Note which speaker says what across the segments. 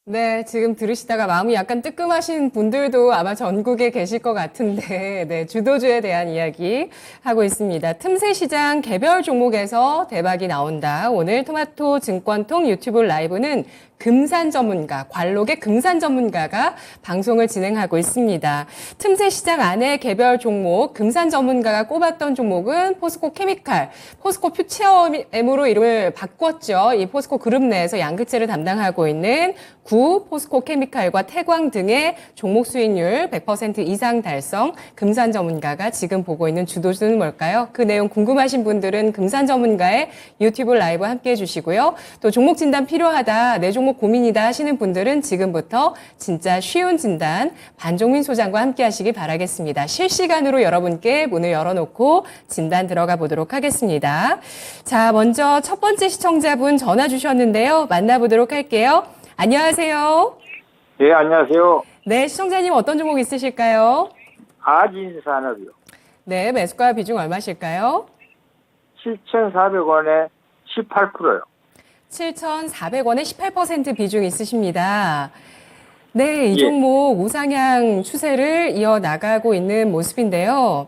Speaker 1: 네, 지금 들으시다가 마음이 약간 뜨끔하신 분들도 아마 전국에 계실 것 같은데, 네, 주도주에 대한 이야기 하고 있습니다. 틈새 시장 개별 종목에서 대박이 나온다. 오늘 토마토 증권통 유튜브 라이브는 금산 전문가, 관록의 금산 전문가가 방송을 진행하고 있습니다. 틈새 시장 안에 개별 종목, 금산 전문가가 꼽았던 종목은 포스코 케미칼, 포스코 퓨처엠으로 이름을 바꿨죠. 이 포스코 그룹 내에서 양극재를 담당하고 있는 구 포스코 케미칼과 태광 등의 종목 수익률 100% 이상 달성 금산 전문가가 지금 보고 있는 주도주는 뭘까요? 그 내용 궁금하신 분들은 금산 전문가의 유튜브 라이브 함께 해주시고요. 또 종목 진단 필요하다, 내 종목 고민이다 하시는 분들은 지금부터 진짜 쉬운 진단 반종민 소장과 함께 하시기 바라겠습니다. 실시간으로 여러분께 문을 열어놓고 진단 들어가 보도록 하겠습니다. 자, 먼저 첫 번째 시청자분 전화 주셨는데요. 만나보도록 할게요. 안녕하세요.
Speaker 2: 예, 안녕하세요.
Speaker 1: 네, 시청자님 어떤 종목 있으실까요?
Speaker 2: 아진산업이요.
Speaker 1: 네, 매수가 비중 얼마실까요?
Speaker 2: 7,400원에 18%요.
Speaker 1: 7,400원에 18% 비중 있으십니다. 네, 이
Speaker 2: 예.
Speaker 1: 종목 우상향 추세를 이어나가고 있는 모습인데요.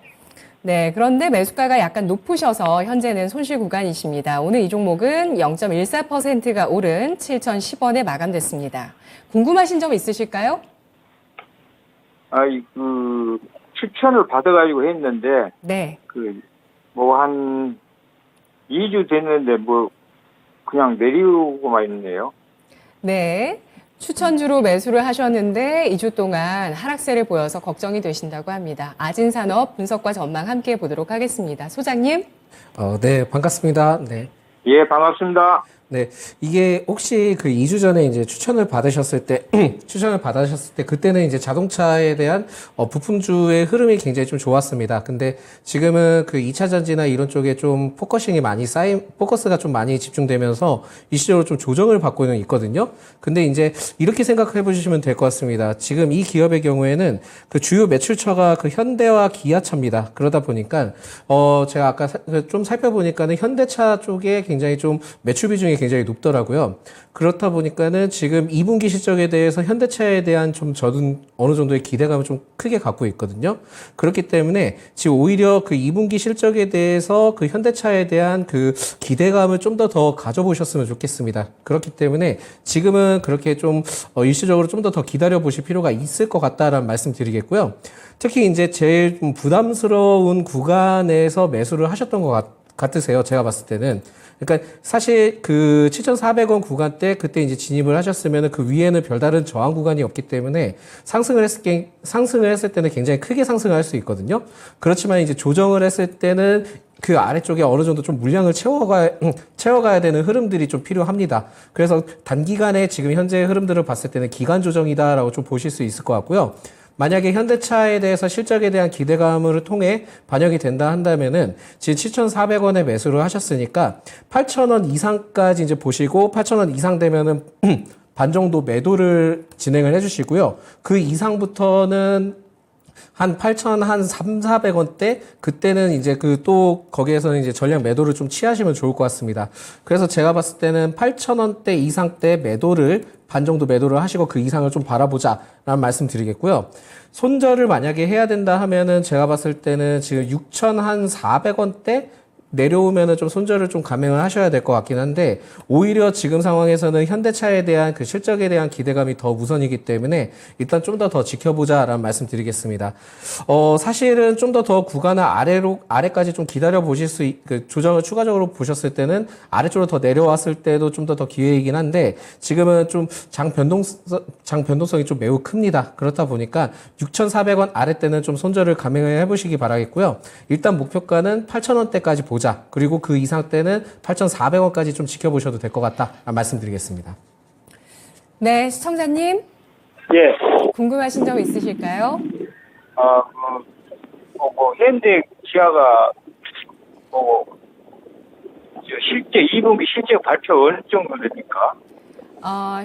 Speaker 1: 네, 그런데 매수가가 약간 높으셔서 현재는 손실 구간이십니다. 오늘 이 종목은 0.14%가 오른 7,010원에 마감됐습니다. 궁금하신 점 있으실까요?
Speaker 2: 추천을 받아가지고 했는데,
Speaker 1: 네.
Speaker 2: 한 2주 됐는데, 그냥 내리고만 있네요.
Speaker 1: 네. 추천주로 매수를 하셨는데 2주 동안 하락세를 보여서 걱정이 되신다고 합니다. 아진산업 분석과 전망 함께 보도록 하겠습니다. 소장님.
Speaker 3: 네, 반갑습니다. 네.
Speaker 2: 예, 반갑습니다.
Speaker 3: 네. 이게 혹시 그 2주 전에 이제 추천을 받으셨을 때, 그때는 이제 자동차에 대한 부품주의 흐름이 굉장히 좀 좋았습니다. 근데 지금은 그 2차 전지나 이런 쪽에 좀 포커스가 좀 많이 집중되면서 일시적으로 좀 조정을 받고는 있거든요. 근데 이제 이렇게 생각해 보시면 될 것 같습니다. 지금 이 기업의 경우에는 그 주요 매출처가 그 현대와 기아차입니다. 그러다 보니까, 제가 아까 좀 살펴보니까는 현대차 쪽에 굉장히 좀 매출 비중이 굉장히 높더라고요. 그렇다 보니까는 지금 2분기 실적에 대해서 현대차에 대한 좀 저는 어느 정도의 기대감을 좀 크게 갖고 있거든요. 그렇기 때문에 지금 오히려 그 2분기 실적에 대해서 그 현대차에 대한 그 기대감을 좀 더 가져보셨으면 좋겠습니다. 그렇기 때문에 지금은 그렇게 좀 일시적으로 좀 더 기다려 보실 필요가 있을 것 같다라는 말씀 드리겠고요. 특히 이제 제일 좀 부담스러운 구간에서 매수를 하셨던 것 같으세요. 제가 봤을 때는. 그러니까 사실 그 7,400원 구간 때 그때 이제 진입을 하셨으면 그 위에는 별다른 저항 구간이 없기 때문에 상승을 했을 때는 굉장히 크게 상승을 할 수 있거든요. 그렇지만 이제 조정을 했을 때는 그 아래쪽에 어느 정도 좀 물량을 채워가야 되는 흐름들이 좀 필요합니다. 그래서 단기간에 지금 현재의 흐름들을 봤을 때는 기간 조정이다라고 좀 보실 수 있을 것 같고요. 만약에 현대차에 대해서 실적에 대한 기대감을 통해 반영이 된다 한다면은 지금 7,400원에 매수를 하셨으니까 8,000원 이상까지 이제 보시고 8,000원 이상 되면은 반 정도 매도를 진행을 해주시고요. 그 이상부터는 한 8,000, 한 3,400원대? 그때는 이제 또 거기에서는 이제 전략 매도를 좀 취하시면 좋을 것 같습니다. 그래서 제가 봤을 때는 8,000원대 이상대 매도를 반 정도 매도를 하시고 그 이상을 좀 바라보자라는 말씀 드리겠고요. 손절을 만약에 해야 된다 하면은 제가 봤을 때는 지금 6,400원대 내려오면은 좀 손절을 좀 감행을 하셔야 될 것 같긴 한데 오히려 지금 상황에서는 현대차에 대한 그 실적에 대한 기대감이 더 우선이기 때문에 일단 좀 더 지켜보자라는 말씀 드리겠습니다. 사실은 좀 더 구간을 아래까지 좀 기다려 보실 그 조정을 추가적으로 보셨을 때는 아래쪽으로 더 내려왔을 때도 좀 더 기회이긴 한데 지금은 좀 장 변동성이 좀 매우 큽니다. 그렇다 보니까 6,400원 아래 때는 좀 손절을 감행을 해보시기 바라겠고요. 일단 목표가는 8,000원대까지 보자. 그리고 그 이상 때는 8,400원까지 좀 지켜보셔도 될 것 같다. 말씀드리겠습니다.
Speaker 1: 네, 시청자님.
Speaker 2: 예.
Speaker 1: 궁금하신 점 있으실까요?
Speaker 2: 현대 기아가, 실제 2분기 실적 발표 어느 정도 됩니까?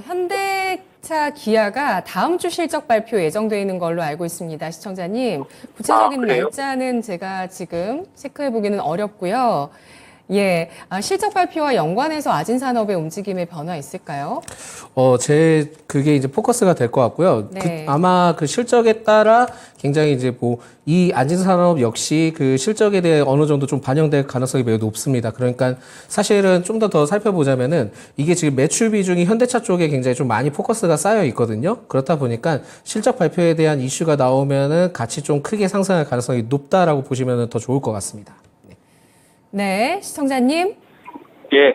Speaker 1: 현대차 기아가 다음 주 실적 발표 예정되어 있는 걸로 알고 있습니다. 시청자님. 구체적인
Speaker 2: 그래요?
Speaker 1: 날짜는 제가 지금 체크해 보기는 어렵고요. 예, 실적 발표와 연관해서 아진산업의 움직임에 변화 있을까요?
Speaker 3: 그게 이제 포커스가 될 것 같고요.
Speaker 1: 네.
Speaker 3: 아마 그 실적에 따라 굉장히 이제 이 안진산업 역시 그 실적에 대해 어느 정도 좀 반영될 가능성이 매우 높습니다. 그러니까 사실은 좀 더 살펴보자면은 이게 지금 매출 비중이 현대차 쪽에 굉장히 좀 많이 포커스가 쌓여 있거든요. 그렇다 보니까 실적 발표에 대한 이슈가 나오면은 같이 좀 크게 상승할 가능성이 높다라고 보시면 더 좋을 것 같습니다.
Speaker 1: 네, 시청자님.
Speaker 2: 예.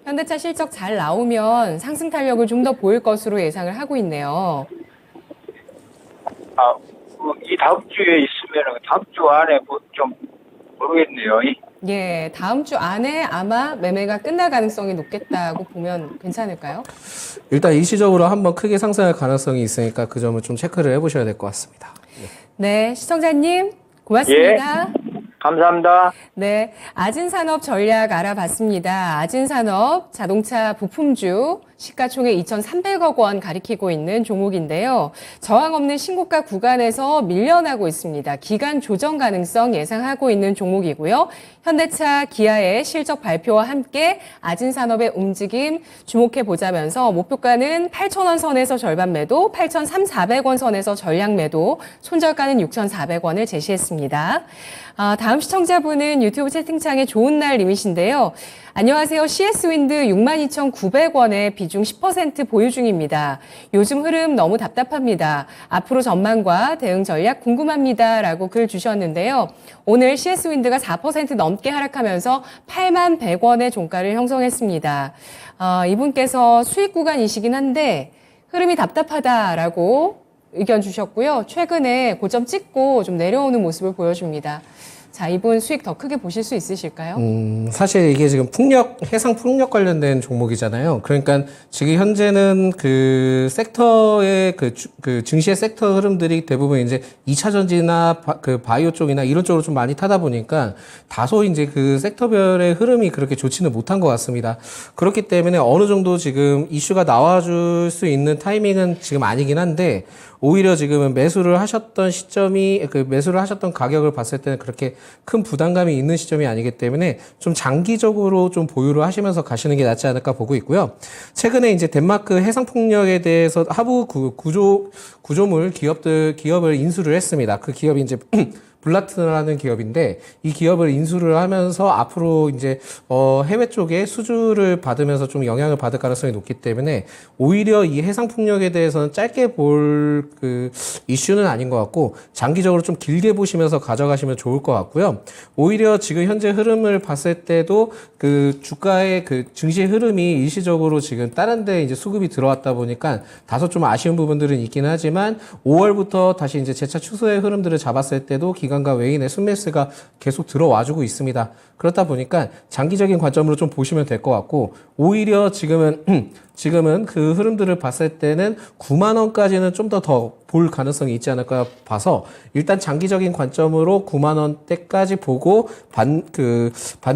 Speaker 1: 현대차 실적 잘 나오면 상승 탄력을 좀 더 보일 것으로 예상을 하고 있네요.
Speaker 2: 이 다음 주에 있으면 다음 주 안에 좀 모르겠네요.
Speaker 1: 예, 다음 주 안에 아마 매매가 끝날 가능성이 높겠다고 보면 괜찮을까요?
Speaker 3: 일단 일시적으로 한번 크게 상승할 가능성이 있으니까 그 점을 좀 체크를 해보셔야 될 것 같습니다.
Speaker 1: 네, 시청자님 고맙습니다.
Speaker 2: 감사합니다.
Speaker 1: 네, 아진산업 전략 알아봤습니다. 아진산업 자동차 부품주 시가총액 2,300억 원 가리키고 있는 종목인데요. 저항 없는 신고가 구간에서 밀려나고 있습니다. 기간 조정 가능성 예상하고 있는 종목이고요. 현대차, 기아의 실적 발표와 함께 아진산업의 움직임 주목해 보자면서 목표가는 8,000원 선에서 절반 매도, 8,300원 선에서 전량 매도, 손절가는 6,400원을 제시했습니다. 다음 시청자분은 유튜브 채팅창에 좋은 날 님이신데요. 안녕하세요. CS윈드 62,900원에 비중 10% 보유 중입니다. 요즘 흐름 너무 답답합니다. 앞으로 전망과 대응 전략 궁금합니다. 라고 글 주셨는데요. 오늘 CS윈드가 4% 넘게 하락하면서 81,100원의 종가를 형성했습니다. 이분께서 수익 구간이시긴 한데 흐름이 답답하다라고 의견 주셨고요. 최근에 고점 찍고 좀 내려오는 모습을 보여줍니다. 자, 이분 수익 더 크게 보실 수 있으실까요?
Speaker 3: 사실 이게 지금 해상 풍력 관련된 종목이잖아요. 그러니까 지금 현재는 그 섹터의 그 증시의 섹터 흐름들이 대부분 이제 2차 전지나 그 바이오 쪽이나 이런 쪽으로 좀 많이 타다 보니까 다소 이제 그 섹터별의 흐름이 그렇게 좋지는 못한 것 같습니다. 그렇기 때문에 어느 정도 지금 이슈가 나와줄 수 있는 타이밍은 지금 아니긴 한데 오히려 지금은 매수를 하셨던 시점이 매수를 하셨던 가격을 봤을 때는 그렇게 큰 부담감이 있는 시점이 아니기 때문에 좀 장기적으로 좀 보유를 하시면서 가시는 게 낫지 않을까 보고 있고요. 최근에 이제 덴마크 해상풍력에 대해서 하부 구조물 기업을 인수를 했습니다. 그 기업이 이제 블라트라는 기업인데 이 기업을 인수를 하면서 앞으로 이제 해외 쪽에 수주를 받으면서 좀 영향을 받을 가능성이 높기 때문에 오히려 이 해상 풍력에 대해서는 짧게 볼 그 이슈는 아닌 것 같고 장기적으로 좀 길게 보시면서 가져가시면 좋을 것 같고요. 오히려 지금 현재 흐름을 봤을 때도 그 주가의 그 증시 흐름이 일시적으로 지금 다른 데 이제 수급이 들어왔다 보니까 다소 좀 아쉬운 부분들은 있긴 하지만 5월부터 다시 이제 재차 추세의 흐름들을 잡았을 때도 기관과 외인의 순매수가 계속 들어와주고 있습니다. 그렇다 보니까 장기적인 관점으로 좀 보시면 될 것 같고 오히려 지금은 그 흐름들을 봤을 때는 9만 원까지는 좀 더 볼 가능성이 있지 않을까 봐서 일단 장기적인 관점으로 9만 원대까지 보고 반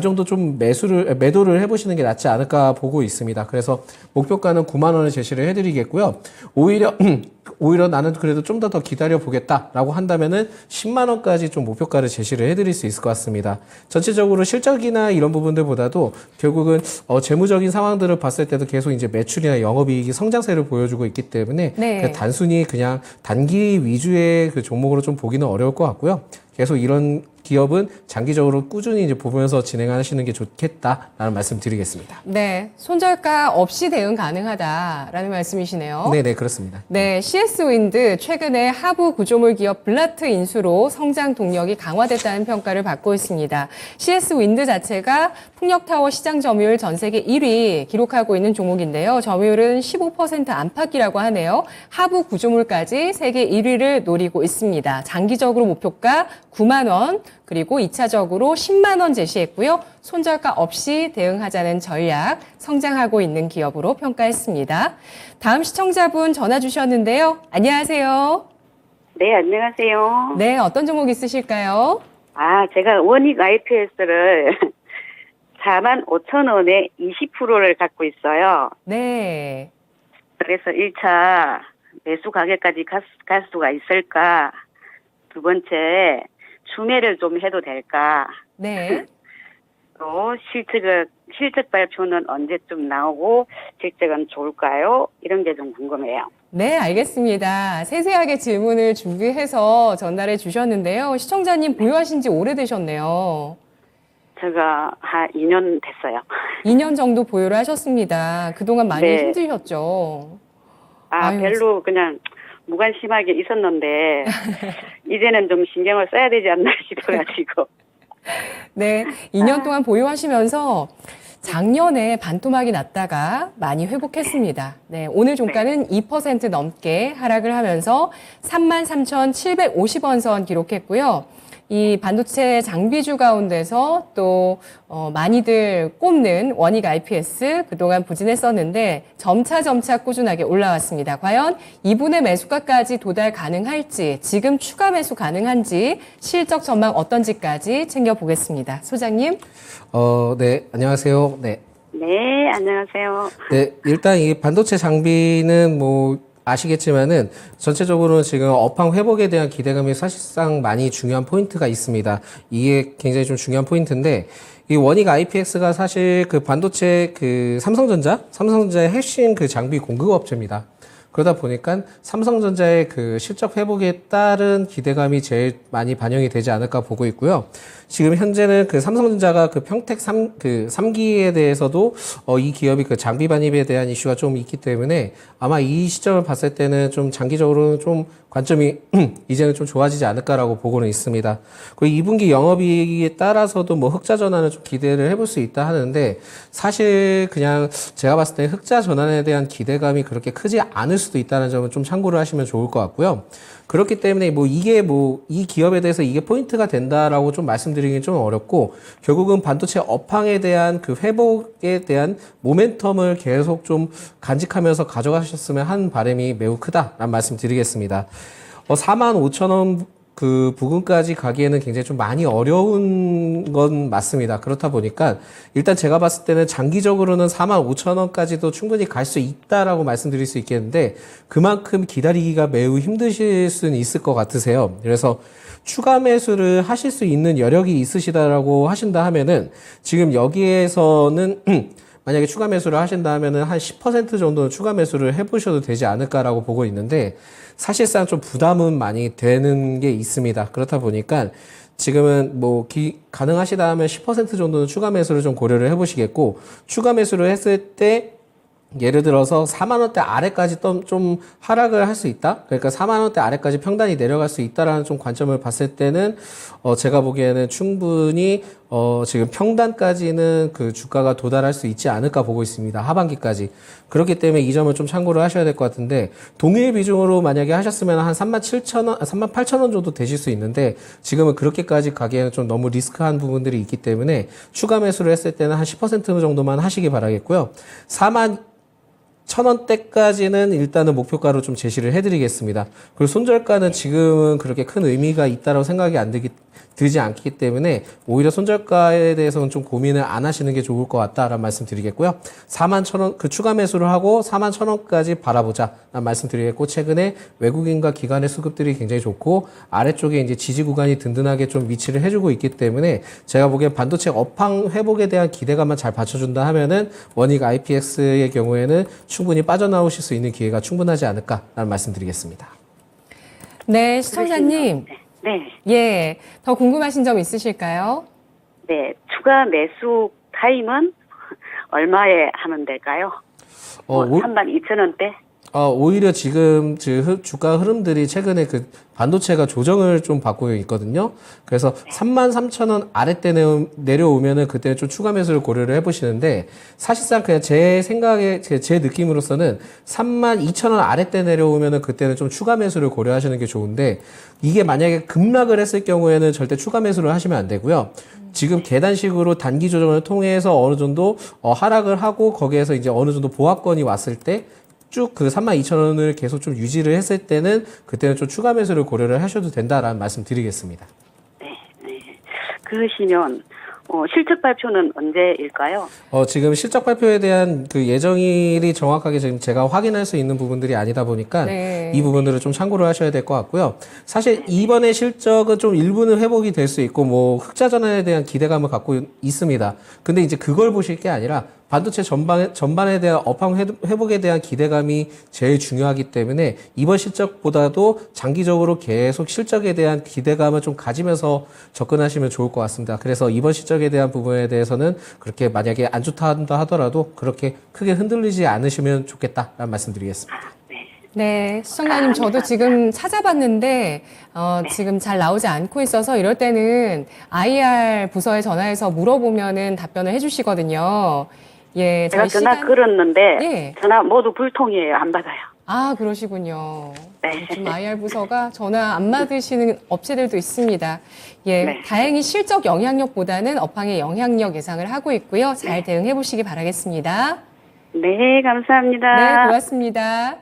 Speaker 3: 정도 좀 매도를 해보시는 게 낫지 않을까 보고 있습니다. 그래서 목표가는 9만 원을 제시를 해드리겠고요. 오히려 나는 그래도 좀 더 기다려 보겠다라고 한다면은 10만 원까지 좀 목표가를 제시를 해드릴 수 있을 것 같습니다. 전체적으로 실적이나 이런 부분들보다도 결국은 재무적인 상황들을 봤을 때도 계속 이제 매출이나 영업이익이 성장세를 보여주고 있기 때문에
Speaker 1: 네.
Speaker 3: 단순히 그냥 단기 위주의 그 종목으로 좀 보기는 어려울 것 같고요. 계속 이런 기업은 장기적으로 꾸준히 이제 보면서 진행하시는 게 좋겠다라는 말씀 드리겠습니다.
Speaker 1: 네, 손절가 없이 대응 가능하다라는 말씀이시네요.
Speaker 3: 네, 그렇습니다.
Speaker 1: 네, CS윈드 최근에 하부 구조물 기업 블라트 인수로 성장 동력이 강화됐다는 평가를 받고 있습니다. CS윈드 자체가 풍력타워 시장 점유율 전 세계 1위 기록하고 있는 종목인데요. 점유율은 15% 안팎이라고 하네요. 하부 구조물까지 세계 1위를 노리고 있습니다. 장기적으로 목표가 9만 원, 그리고 2차적으로 10만 원 제시했고요. 손절가 없이 대응하자는 전략, 성장하고 있는 기업으로 평가했습니다. 다음 시청자분 전화 주셨는데요. 안녕하세요.
Speaker 4: 네, 안녕하세요.
Speaker 1: 네, 어떤 종목 있으실까요?
Speaker 4: 제가 원익 IPS를 45,000원에 20%를 갖고 있어요.
Speaker 1: 네.
Speaker 4: 그래서 1차 매수 가격까지 갈 수가 있을까? 두 번째, 추매를 좀 해도 될까?
Speaker 1: 네.
Speaker 4: 또 실적 발표는 언제쯤 나오고 실적은 좋을까요? 이런 게 좀 궁금해요.
Speaker 1: 네, 알겠습니다. 세세하게 질문을 준비해서 전달해 주셨는데요. 시청자님 보유하신 지 오래되셨네요.
Speaker 4: 제가 한 2년 됐어요.
Speaker 1: 2년 정도 보유를 하셨습니다. 그동안 많이
Speaker 4: 네.
Speaker 1: 힘드셨죠? 아유,
Speaker 4: 별로 그냥 무관심하게 있었는데 이제는 좀 신경을 써야 되지 않나 싶어가지고.
Speaker 1: 네, 2년 동안 보유하시면서 작년에 반토막이 났다가 많이 회복했습니다. 네, 오늘 종가는 2% 넘게 하락을 하면서 33,750원 선 기록했고요. 이 반도체 장비주 가운데서 또 많이들 꼽는 원익 IPS 그동안 부진했었는데 점차 꾸준하게 올라왔습니다. 과연 이분의 매수가까지 도달 가능할지, 지금 추가 매수 가능한지, 실적 전망 어떤지까지 챙겨보겠습니다. 소장님.
Speaker 3: 네, 안녕하세요. 네.
Speaker 4: 네, 안녕하세요.
Speaker 3: 네, 일단 이 반도체 장비는 뭐 아시겠지만은 전체적으로는 지금 업황 회복에 대한 기대감이 사실상 많이 중요한 포인트가 있습니다. 이게 굉장히 좀 중요한 포인트인데 이 원익 IPX가 사실 그 반도체 그 삼성전자의 핵심 그 장비 공급 업체입니다. 그러다 보니까 삼성전자의 그 실적 회복에 따른 기대감이 제일 많이 반영이 되지 않을까 보고 있고요. 지금 현재는 그 삼성전자가 그 평택 3기에 대해서도 이 기업이 그 장비 반입에 대한 이슈가 좀 있기 때문에 아마 이 시점을 봤을 때는 좀 장기적으로는 좀 관점이 이제는 좀 좋아지지 않을까라고 보고는 있습니다. 그리고 2분기 영업이익에 따라서도 뭐 흑자 전환을 좀 기대를 해볼 수 있다 하는데 사실 그냥 제가 봤을 때 흑자 전환에 대한 기대감이 그렇게 크지 않을 수도 있다는 점은 좀 참고를 하시면 좋을 것 같고요. 그렇기 때문에 이 기업에 대해서 이게 포인트가 된다라고 좀 말씀드리긴 좀 어렵고 결국은 반도체 업황에 대한 그 회복에 대한 모멘텀을 계속 좀 간직하면서 가져가셨으면 하는 바람이 매우 크다라는 말씀 드리겠습니다. 45,000원 그 부근까지 가기에는 굉장히 좀 많이 어려운 건 맞습니다. 그렇다 보니까 일단 제가 봤을 때는 장기적으로는 45,000원까지도 충분히 갈 수 있다라고 말씀드릴 수 있겠는데 그만큼 기다리기가 매우 힘드실 수는 있을 것 같으세요. 그래서 추가 매수를 하실 수 있는 여력이 있으시다라고 하신다 하면은 지금 여기에서는 만약에 추가 매수를 하신다 하면은 한 10% 정도는 추가 매수를 해보셔도 되지 않을까라고 보고 있는데 사실상 좀 부담은 많이 되는 게 있습니다. 그렇다 보니까 지금은 뭐 가능하시다 하면 10% 정도는 추가 매수를 좀 고려를 해보시겠고 추가 매수를 했을 때 예를 들어서 4만 원대 아래까지 좀 하락을 할 수 있다. 그러니까 4만 원대 아래까지 평단이 내려갈 수 있다라는 좀 관점을 봤을 때는 제가 보기에는 충분히 지금 평단까지는 그 주가가 도달할 수 있지 않을까 보고 있습니다. 하반기까지. 그렇기 때문에 이 점을 좀 참고를 하셔야 될 것 같은데 동일 비중으로 만약에 하셨으면 한 37,000원, 38,000원 정도 되실 수 있는데 지금은 그렇게까지 가기에는 좀 너무 리스크한 부분들이 있기 때문에 추가 매수를 했을 때는 한 10% 정도만 하시기 바라겠고요. 41,000원대까지는 일단은 목표가로 좀 제시를 해드리겠습니다. 그리고 손절가는 지금은 그렇게 큰 의미가 있다고 생각이 들지 않기 때문에 오히려 손절가에 대해서는 좀 고민을 안 하시는 게 좋을 것 같다라는 말씀 드리겠고요. 41,000원 그 추가 매수를 하고 41,000원까지 바라보자 라는 말씀 드리겠고 최근에 외국인과 기관의 수급들이 굉장히 좋고 아래쪽에 이제 지지 구간이 든든하게 좀 위치를 해주고 있기 때문에 제가 보기엔 반도체 업황 회복에 대한 기대감만 잘 받쳐준다 하면은 원익 IPX의 경우에는 충분히 빠져나오실 수 있는 기회가 충분하지 않을까라는 말씀 드리겠습니다.
Speaker 1: 네, 시청자님.
Speaker 4: 네.
Speaker 1: 예, 더 궁금하신 점 있으실까요?
Speaker 4: 네. 추가 매수 타임은 얼마에 하면 될까요? 32,000원대?
Speaker 3: 오히려 지금 주가 흐름들이 최근에 그 반도체가 조정을 좀 받고 있거든요. 그래서 33,000원 아래때 내려오면은 그때는 좀 추가 매수를 고려를 해보시는데 사실상 그냥 제 생각에 제 느낌으로서는 32,000원 아래때 내려오면은 그때는 좀 추가 매수를 고려하시는 게 좋은데 이게 만약에 급락을 했을 경우에는 절대 추가 매수를 하시면 안 되고요. 지금 계단식으로 단기 조정을 통해서 어느 정도 하락을 하고 거기에서 이제 어느 정도 보합권이 왔을 때 쭉 그 32,000원을 계속 좀 유지를 했을 때는 그때는 좀 추가 매수를 고려를 하셔도 된다라는 말씀 드리겠습니다.
Speaker 4: 네. 그러시면 실적 발표는 언제일까요?
Speaker 3: 지금 실적 발표에 대한 그 예정일이 정확하게 지금 제가 확인할 수 있는 부분들이 아니다 보니까
Speaker 1: 네.
Speaker 3: 이 부분들을 좀 참고를 하셔야 될 것 같고요. 사실 이번에 실적은 좀 일부는 회복이 될 수 있고 뭐 흑자 전환에 대한 기대감을 갖고 있습니다. 근데 이제 그걸 보실 게 아니라 반도체 전반에 대한 업황 회복에 대한 기대감이 제일 중요하기 때문에 이번 실적보다도 장기적으로 계속 실적에 대한 기대감을 좀 가지면서 접근하시면 좋을 것 같습니다. 그래서 이번 실적에 대한 부분에 대해서는 그렇게 만약에 안 좋다 하더라도 그렇게 크게 흔들리지 않으시면 좋겠다라는 말씀드리겠습니다.
Speaker 1: 네, 시청자님, 저도 지금 찾아봤는데, 지금 잘 나오지 않고 있어서 이럴 때는 IR 부서에 전화해서 물어보면은 답변을 해주시거든요. 예,
Speaker 4: 제가
Speaker 1: 저희
Speaker 4: 전화 걸었는데
Speaker 1: 예.
Speaker 4: 전화 모두 불통이에요. 안 받아요.
Speaker 1: 아, 그러시군요.
Speaker 4: 네.
Speaker 1: 지금 IR 부서가 전화 안 받으시는 업체들도 있습니다. 예,
Speaker 4: 네.
Speaker 1: 다행히 실적 영향력보다는 업황의 영향력 예상을 하고 있고요. 잘 대응해 보시기 바라겠습니다.
Speaker 4: 네, 감사합니다.
Speaker 1: 네, 고맙습니다.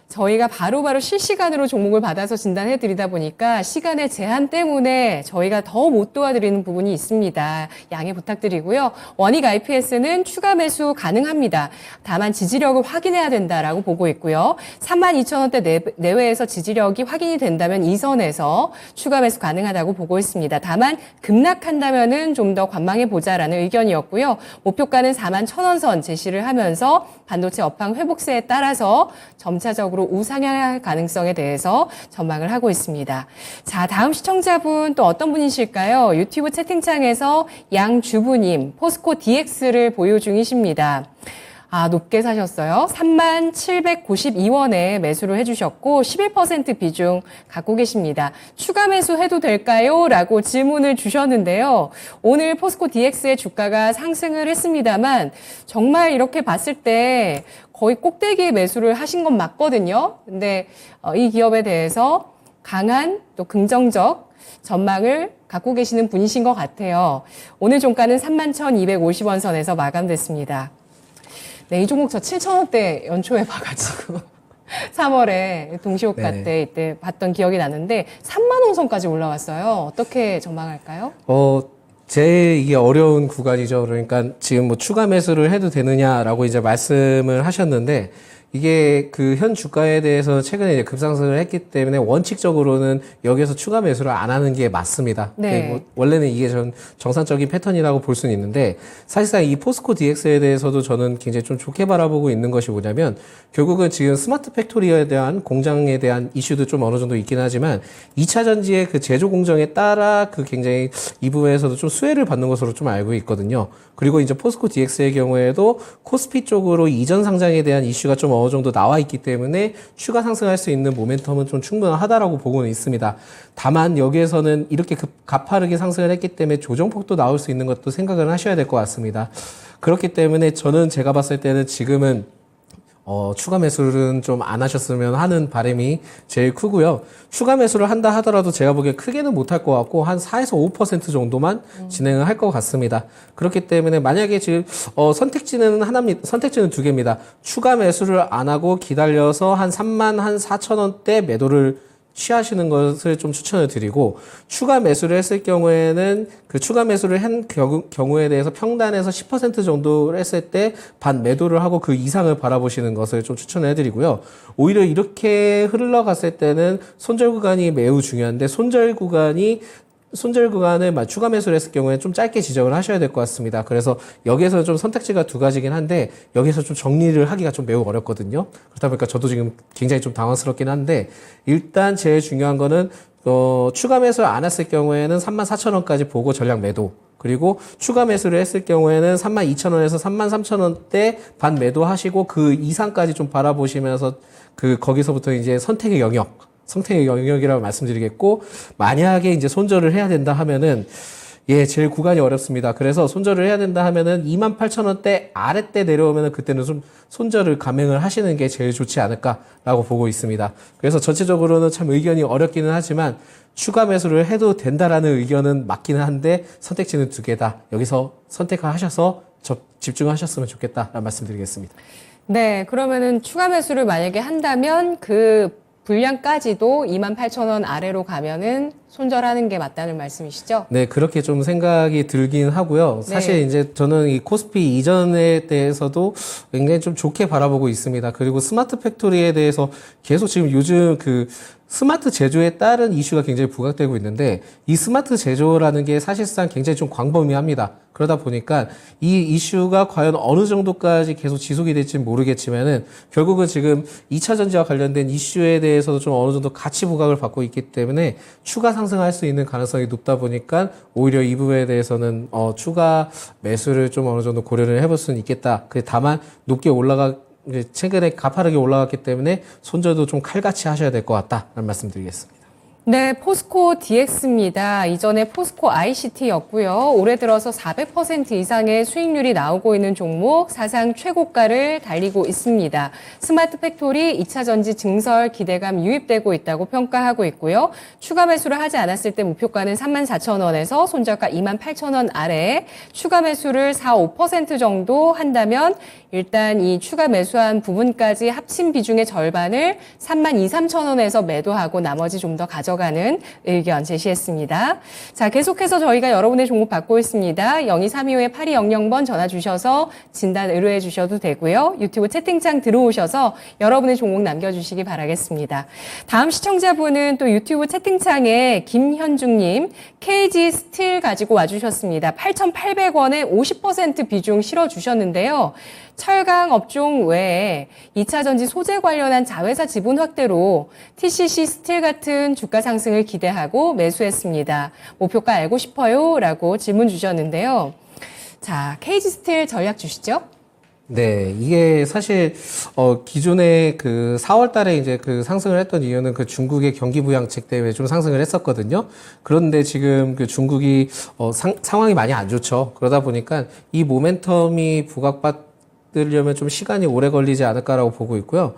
Speaker 1: 저희가 바로바로 실시간으로 종목을 받아서 진단해 드리다 보니까 시간의 제한 때문에 저희가 더 못 도와드리는 부분이 있습니다. 양해 부탁드리고요. 원익 IPS는 추가 매수 가능합니다. 다만 지지력을 확인해야 된다라고 보고 있고요. 32,000원대 내외에서 지지력이 확인이 된다면 이 선에서 추가 매수 가능하다고 보고 있습니다. 다만 급락한다면은 좀 더 관망해 보자라는 의견이었고요. 목표가는 41,000원 선 제시를 하면서 반도체 업황 회복세에 따라서 점차적으로 우상향할 가능성에 대해서 전망을 하고 있습니다. 자, 다음 시청자분 또 어떤 분이실까요? 유튜브 채팅창에서 양주부님, 포스코 DX를 보유 중이십니다. 아, 높게 사셨어요. 3792원에 매수를 해주셨고 11% 비중 갖고 계십니다. 추가 매수해도 될까요? 라고 질문을 주셨는데요. 오늘 포스코 DX의 주가가 상승을 했습니다만 정말 이렇게 봤을 때 거의 꼭대기에 매수를 하신 건 맞거든요. 근데 이 기업에 대해서 강한 또 긍정적 전망을 갖고 계시는 분이신 것 같아요. 오늘 종가는 31,250원 선에서 마감됐습니다. 네, 이 종목 저 7,000원대 연초에 봐가지고 3월에 동시호가
Speaker 3: 네네.
Speaker 1: 때 이때 봤던 기억이 나는데 3만 원 선까지 올라왔어요. 어떻게 전망할까요?
Speaker 3: 이게 어려운 구간이죠. 그러니까 지금 뭐 추가 매수를 해도 되느냐라고 이제 말씀을 하셨는데 이게 그 현 주가에 대해서 최근에 이제 급상승을 했기 때문에 원칙적으로는 여기에서 추가 매수를 안 하는 게 맞습니다.
Speaker 1: 네.
Speaker 3: 뭐 원래는 이게 정상적인 패턴이라고 볼 수는 있는데 사실상 이 포스코 DX에 대해서도 저는 굉장히 좀 좋게 바라보고 있는 것이 뭐냐면 결국은 지금 스마트 팩토리에 대한 공장에 대한 이슈도 좀 어느 정도 있긴 하지만 2차 전지의 그 제조 공정에 따라 그 굉장히 이 부분에서도 좀 수혜를 받는 것으로 좀 알고 있거든요. 그리고 이제 포스코 DX의 경우에도 코스피 쪽으로 이전 상장에 대한 이슈가 좀 어느 정도 나와 있기 때문에 추가 상승할 수 있는 모멘텀은 좀 충분하다라고 보고는 있습니다. 다만 여기에서는 이렇게 가파르게 상승을 했기 때문에 조정폭도 나올 수 있는 것도 생각을 하셔야 될 것 같습니다. 그렇기 때문에 저는 제가 봤을 때는 지금은 추가 매수는 좀 안 하셨으면 하는 바람이 제일 크고요. 추가 매수를 한다 하더라도 제가 보기에 크게는 못할 것 같고 한 4에서 5% 정도만 진행을 할 것 같습니다. 그렇기 때문에 만약에 지금 선택지는 두 개입니다. 추가 매수를 안 하고 기다려서 한 34,000원대 매도를 취하시는 것을 좀 추천을 드리고 추가 매수를 했을 경우에는 그 추가 매수를 한 경우에 대해서 평단에서 10% 정도를 했을 때 반 매도를 하고 그 이상을 바라보시는 것을 좀 추천을 해드리고요. 오히려 이렇게 흘러갔을 때는 손절 구간이 매우 중요한데 손절 구간을 추가 매수를 했을 경우에 좀 짧게 지정을 하셔야 될 것 같습니다. 그래서 여기에서 좀 선택지가 두 가지긴 한데 여기서 좀 정리를 하기가 좀 매우 어렵거든요. 그렇다 보니까 저도 지금 굉장히 좀 당황스럽긴 한데 일단 제일 중요한 거는 추가 매수를 안 했을 경우에는 34,000원까지 보고 전량 매도. 그리고 추가 매수를 했을 경우에는 32,000원에서 33,000원대 반 매도하시고 그 이상까지 좀 바라보시면서 거기서부터 이제 선택의 영역이라고 말씀드리겠고, 만약에 이제 손절을 해야 된다 하면은, 제일 구간이 어렵습니다. 그래서 손절을 해야 된다 하면은 28,000원대 아래때 내려오면은 그때는 좀 손절을 감행을 하시는 게 제일 좋지 않을까라고 보고 있습니다. 그래서 전체적으로는 참 의견이 어렵기는 하지만 추가 매수를 해도 된다라는 의견은 맞기는 한데 선택지는 두 개다. 여기서 선택을 하셔서 집중하셨으면 좋겠다라는 말씀드리겠습니다.
Speaker 1: 네, 그러면은 추가 매수를 만약에 한다면 그 분량까지도 28,000원 아래로 가면은 손절하는 게 맞다는 말씀이시죠?
Speaker 3: 네, 그렇게 좀 생각이 들긴 하고요. 사실
Speaker 1: 네.
Speaker 3: 이제 저는 이 코스피 이전에 대해서도 굉장히 좀 좋게 바라보고 있습니다. 그리고 스마트 팩토리에 대해서 계속 지금 요즘 그 스마트 제조에 따른 이슈가 굉장히 부각되고 있는데 이 스마트 제조라는 게 사실상 굉장히 좀 광범위합니다. 그러다 보니까 이 이슈가 과연 어느 정도까지 계속 지속이 될지는 모르겠지만은 결국은 지금 2차 전지와 관련된 이슈에 대해서도 좀 어느 정도 가치 부각을 받고 있기 때문에 추가 상승할 수 있는 가능성이 높다 보니까 오히려 이 부분에 대해서는 추가 매수를 좀 어느 정도 고려를 해볼 수는 있겠다. 다만 높게 이제 최근에 가파르게 올라갔기 때문에 손절도 좀 칼같이 하셔야 될 것 같다라는 말씀드리겠습니다.
Speaker 1: 네, 포스코 DX입니다. 이전에 포스코 ICT였고요. 올해 들어서 400% 이상의 수익률이 나오고 있는 종목, 사상 최고가를 달리고 있습니다. 스마트 팩토리 2차 전지 증설 기대감 유입되고 있다고 평가하고 있고요. 추가 매수를 하지 않았을 때 목표가는 34,000원에서 손절가 28,000원 아래, 추가 매수를 4, 5% 정도 한다면 일단 이 추가 매수한 부분까지 합친 비중의 절반을 32,000원에서 매도하고 나머지 좀 더 가져가는 의견 제시했습니다. 자, 계속해서 저희가 여러분의 종목 받고 있습니다. 0232-8200번 전화 주셔서 진단 의뢰해 주셔도 되고요. 유튜브 채팅창 들어오셔서 여러분의 종목 남겨주시기 바라겠습니다. 다음 시청자분은 또 유튜브 채팅창에 김현중님 KG 스틸 가지고 와주셨습니다. 8,800원에 50% 비중 실어주셨는데요. 철강 업종 외에 2차 전지 소재 관련한 자회사 지분 확대로 TCC 스틸 같은 주가 상승을 기대하고 매수했습니다. 목표가 알고 싶어요? 라고 질문 주셨는데요. 자, KG 스틸 전략 주시죠.
Speaker 3: 네, 이게 사실 기존에 그 4월 달에 이제 그 상승을 했던 이유는 그 중국의 경기 부양책 때문에 좀 상승을 했었거든요. 그런데 지금 그 중국이 상황이 많이 안 좋죠. 그러다 보니까 이 모멘텀이 부각받으려면 좀 시간이 오래 걸리지 않을까라고 보고 있고요.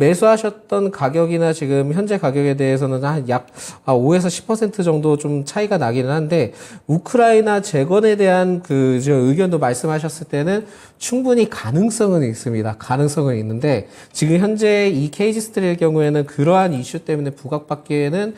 Speaker 3: 매수하셨던 가격이나 지금 현재 가격에 대해서는 한 약 5에서 10% 정도 좀 차이가 나기는 한데, 우크라이나 재건에 대한 저 의견도 말씀하셨을 때는 충분히 가능성은 있습니다. 가능성은 있는데, 지금 현재 이 KG 스틸의 경우에는 그러한 이슈 때문에 부각받기에는,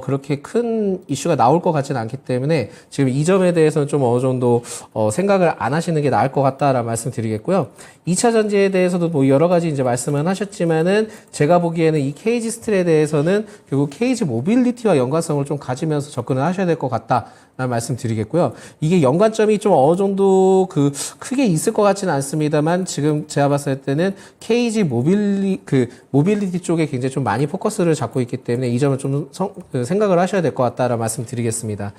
Speaker 3: 그렇게 큰 이슈가 나올 것 같지는 않기 때문에, 지금 이 점에 대해서는 좀 어느 정도, 생각을 안 하시는 게 나을 것 같다라는 말씀 드리겠고요. 2차 전지에 대해서도 뭐 여러 가지 이제 말씀은 하셨지만은, 제가 보기에는 이 KG 스틸에 대해서는 결국 KG 모빌리티와 연관성을 좀 가지면서 접근을 하셔야 될 것 같다라는 말씀 드리겠고요. 이게 연관점이 좀 어느 정도 크게 있을 것 같지는 않습니다만, 지금 제가 봤을 때는 KG 모빌리티 쪽에 굉장히 좀 많이 포커스를 잡고 있기 때문에 이 점을 좀 생각을 하셔야 될 것 같다라는 말씀 드리겠습니다.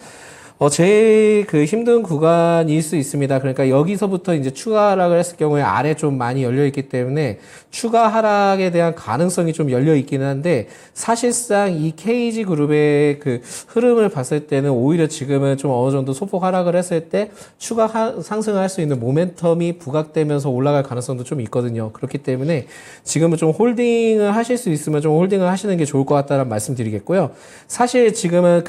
Speaker 3: 제일 힘든 구간일 수 있습니다. 그러니까 여기서부터 이제 추가 하락을 했을 경우에 아래 좀 많이 열려 있기 때문에 추가 하락에 대한 가능성이 좀 열려 있기는 한데, 사실상 이 KG 그룹의 흐름을 봤을 때는 오히려 지금은 좀 어느 정도 소폭 하락을 했을 때 추가 상승을 할 수 있는 모멘텀이 부각되면서 올라갈 가능성도 좀 있거든요. 그렇기 때문에 지금은 좀 홀딩을 하실 수 있으면 좀 홀딩을 하시는 게 좋을 것 같다는 말씀 드리겠고요. 사실 지금은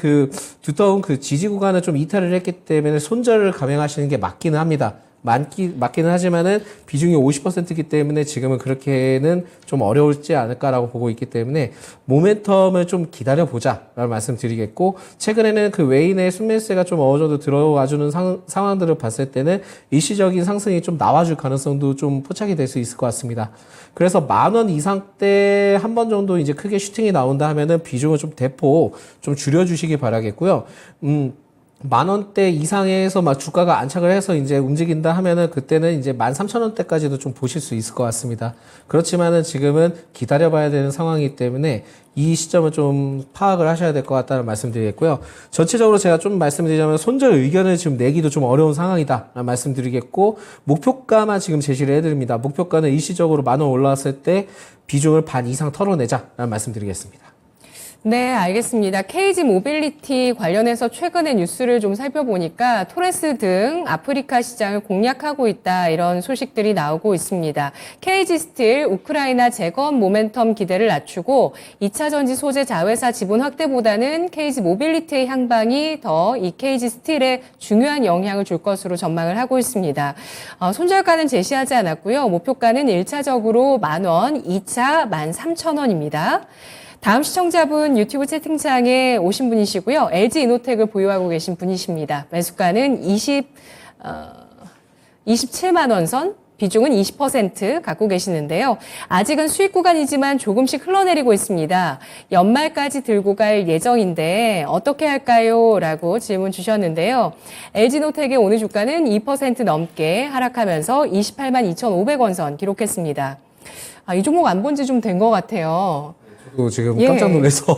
Speaker 3: 두터운 지지 구간을 좀 이탈을 했기 때문에 손절을 감행하시는 게 맞기는 합니다. 맞기는 하지만은 비중이 50%이기 때문에 지금은 그렇게는 좀 어려울지 않을까라고 보고 있기 때문에 모멘텀을 좀 기다려보자라는 말씀 드리겠고, 최근에는 외인의 순매수세가 좀 어느 정도 들어와주는 상황들을 봤을 때는 일시적인 상승이 좀 나와줄 가능성도 좀 포착이 될 수 있을 것 같습니다. 그래서 10,000원 이상대 한 번 정도 이제 크게 슈팅이 나온다 하면은 비중을 좀 대폭 좀 줄여주시기 바라겠고요. 10,000원대 이상에서 막 주가가 안착을 해서 이제 움직인다 하면은 그때는 이제 13,000원대까지도 좀 보실 수 있을 것 같습니다. 그렇지만은 지금은 기다려봐야 되는 상황이기 때문에 이 시점을 좀 파악을 하셔야 될 것 같다는 말씀드리겠고요. 전체적으로 제가 좀 말씀드리자면 손절 의견을 지금 내기도 좀 어려운 상황이다라는 말씀드리겠고, 목표가만 지금 제시를 해드립니다. 목표가는 일시적으로 10,000원 올라왔을 때 비중을 반 이상 털어내자라는 말씀드리겠습니다.
Speaker 1: 네, 알겠습니다. KG 모빌리티 관련해서 최근의 뉴스를 좀 살펴보니까 토레스 등 아프리카 시장을 공략하고 있다, 이런 소식들이 나오고 있습니다. KG 스틸 우크라이나 재건 모멘텀 기대를 낮추고 2차 전지 소재 자회사 지분 확대보다는 KG 모빌리티의 향방이 더 이 KG 스틸에 중요한 영향을 줄 것으로 전망을 하고 있습니다. 손절가는 제시하지 않았고요. 목표가는 1차적으로 10,000원, 2차 13,000원입니다. 다음 시청자분 유튜브 채팅창에 오신 분이시고요. LG 이노텍을 보유하고 계신 분이십니다. 매수가는 27만 원 선, 비중은 20% 갖고 계시는데요. 아직은 수익 구간이지만 조금씩 흘러내리고 있습니다. 연말까지 들고 갈 예정인데 어떻게 할까요? 라고 질문 주셨는데요. LG노텍의 오늘 주가는 2% 넘게 하락하면서 28만 2,500원 선 기록했습니다. 이 종목 안 본 지 좀 된 것 같아요.
Speaker 3: 저도 지금
Speaker 1: 예.
Speaker 3: 깜짝 놀라서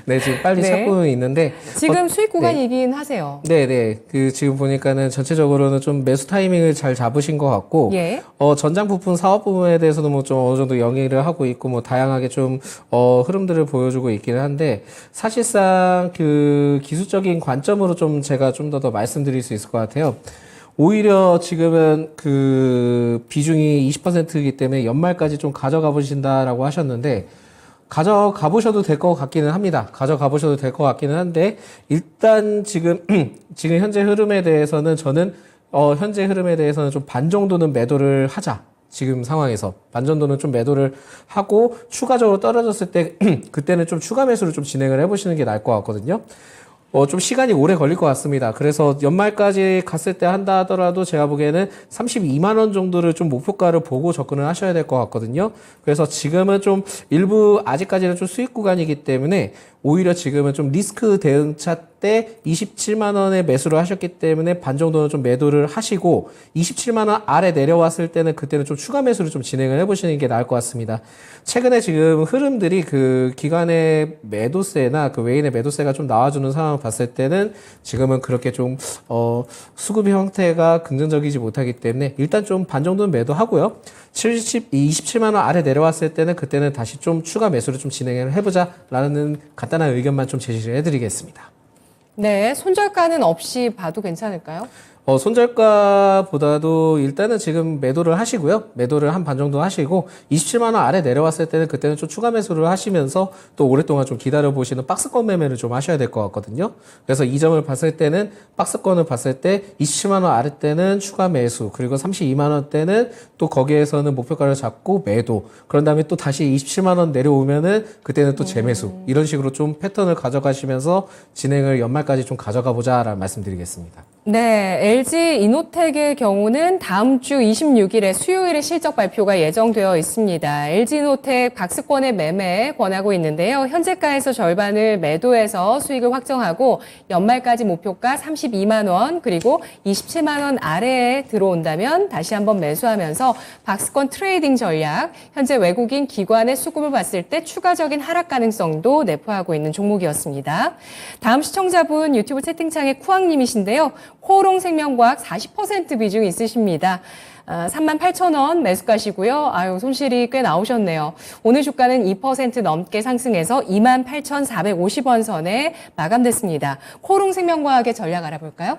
Speaker 3: 네, 지금 빨리
Speaker 1: 네.
Speaker 3: 찾고 있는데
Speaker 1: 지금 수익 구간이긴 하세요.
Speaker 3: 네. 지금 보니까는 전체적으로는 좀 매수 타이밍을 잘 잡으신 것 같고,
Speaker 1: 예.
Speaker 3: 전장 부품 사업 부분에 대해서도 뭐 좀 어느 정도 영위를 하고 있고, 뭐 다양하게 좀, 흐름들을 보여주고 있기는 한데, 사실상 그 기술적인 관점으로 좀 제가 좀 더 말씀드릴 수 있을 것 같아요. 오히려 지금은 그 비중이 20%이기 때문에 연말까지 좀 가져가 보신다라고 하셨는데, 가져가 보셔도 될 것 같기는 합니다. 가져가 보셔도 될 것 같기는 한데, 일단 지금 현재 흐름에 대해서는 저는, 현재 흐름에 대해서는 좀 반 정도는 매도를 하자. 지금 상황에서. 반 정도는 좀 매도를 하고, 추가적으로 떨어졌을 때, 그때는 좀 추가 매수를 좀 진행을 해보시는 게 나을 것 같거든요. 좀 시간이 오래 걸릴 것 같습니다. 그래서 연말까지 갔을 때 한다 하더라도 제가 보기에는 32만 원 정도를 좀 목표가를 보고 접근을 하셔야 될 것 같거든요. 그래서 지금은 좀 일부 아직까지는 좀 수익 구간이기 때문에 오히려 지금은 좀 리스크 대응차 때 27만 원에 매수를 하셨기 때문에 반 정도는 좀 매도를 하시고 27만 원 아래 내려왔을 때는 그때는 좀 추가 매수를 좀 진행을 해보시는 게 나을 것 같습니다. 최근에 지금 흐름들이 그 기관의 매도세나 그 외인의 매도세가 좀 나와주는 상황을 봤을 때는 지금은 그렇게 좀 수급 형태가 긍정적이지 못하기 때문에 일단 좀 반 정도는 매도하고요. 27만 원 아래 내려왔을 때는 그때는 다시 좀 추가 매수를 좀 진행을 해보자라는 간단한 의견만 좀 제시를 해드리겠습니다.
Speaker 1: 네, 손절가는 없이 봐도 괜찮을까요?
Speaker 3: 손절가보다도 일단은 지금 매도를 하시고요. 매도를 한 반 정도 하시고 27만 원 아래 내려왔을 때는 그때는 좀 추가 매수를 하시면서 또 오랫동안 좀 기다려 보시는 박스권 매매를 좀 하셔야 될 것 같거든요. 그래서 이 점을 봤을 때는 박스권을 봤을 때 27만 원 아래 때는 추가 매수, 그리고 32만 원 때는 또 거기에서는 목표가를 잡고 매도. 그런 다음에 또 다시 27만 원 내려오면은 그때는 또 재매수. 이런 식으로 좀 패턴을 가져가시면서 진행을 연말까지 좀 가져가 보자라는 말씀드리겠습니다.
Speaker 1: 네, LG 이노텍의 경우는 다음 주 26일에 수요일에 실적 발표가 예정되어 있습니다. LG 이노텍 박스권의 매매 권하고 있는데요. 현재가에서 절반을 매도해서 수익을 확정하고 연말까지 목표가 32만 원, 그리고 27만 원 아래에 들어온다면 다시 한번 매수하면서 박스권 트레이딩 전략, 현재 외국인 기관의 수급을 봤을 때 추가적인 하락 가능성도 내포하고 있는 종목이었습니다. 다음 시청자분 유튜브 채팅창에 쿠왕님이신데요. 코오롱 생명과학 40% 비중이 있으십니다. 38,000원 매수가시고요. 손실이 꽤 나오셨네요. 오늘 주가는 2% 넘게 상승해서 28,450원 선에 마감됐습니다. 코오롱 생명과학의 전략 알아볼까요?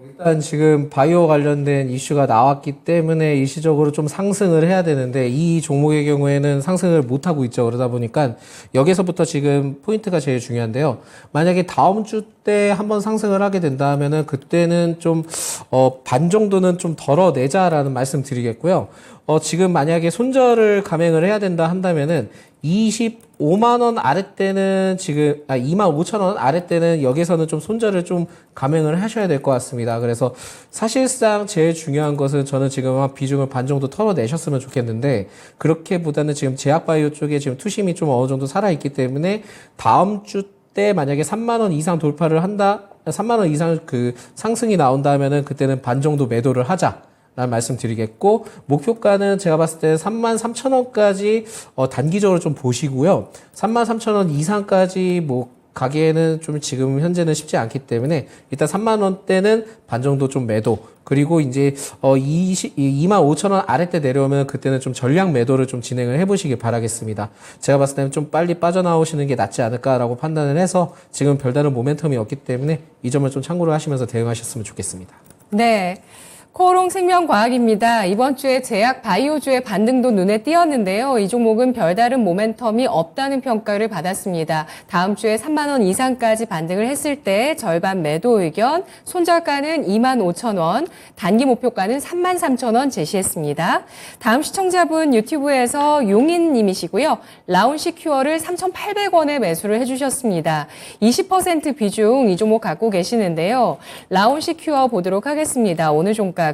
Speaker 3: 일단 지금 바이오 관련된 이슈가 나왔기 때문에 일시적으로 좀 상승을 해야 되는데 이 종목의 경우에는 상승을 못하고 있죠. 그러다 보니까 여기서부터 지금 포인트가 제일 중요한데요. 만약에 다음 주 때 한번 상승을 하게 된다면은 그때는 좀 반 정도는 좀 덜어내자라는 말씀 드리겠고요. 지금 만약에 손절을 감행을 해야 된다 한다면은 25만 원 아래 때는 지금 25,000원 아래 때는 여기서는 좀 손절을 좀 감행을 하셔야 될 것 같습니다. 그래서 사실상 제일 중요한 것은 저는 지금 비중을 반 정도 털어내셨으면 좋겠는데 그렇게보다는 지금 제약바이오 쪽에 지금 투심이 좀 어느 정도 살아있기 때문에 다음 주 때 만약에 3만 원 이상 돌파를 한다, 3만 원 이상 그 상승이 나온다면은 그때는 반 정도 매도를 하자. 라는 말씀 드리겠고, 목표가는 제가 봤을 때 33,000원까지, 단기적으로 좀 보시고요. 33,000원 이상까지 가기에는 좀 지금 현재는 쉽지 않기 때문에, 일단 3만원대는 반 정도 좀 매도, 그리고 이제 25,000원 아래때 내려오면 그때는 좀 전량 매도를 좀 진행을 해보시길 바라겠습니다. 제가 봤을 때는 좀 빨리 빠져나오시는 게 낫지 않을까라고 판단을 해서 지금 별다른 모멘텀이 없기 때문에 이 점을 좀 참고를 하시면서 대응하셨으면 좋겠습니다.
Speaker 1: 네. 코오롱 생명과학입니다. 이번 주에 제약 바이오주의 반등도 눈에 띄었는데요. 이 종목은 별다른 모멘텀이 없다는 평가를 받았습니다. 다음 주에 3만 원 이상까지 반등을 했을 때 절반 매도 의견, 손절가는 25,000원, 단기 목표가는 33,000원 제시했습니다. 다음 시청자분 유튜브에서 용인님이시고요. 라운시큐어를 3,800원에 매수를 해주셨습니다. 20% 비중 이 종목 갖고 계시는데요. 라운시큐어 보도록 하겠습니다. 오늘 종가가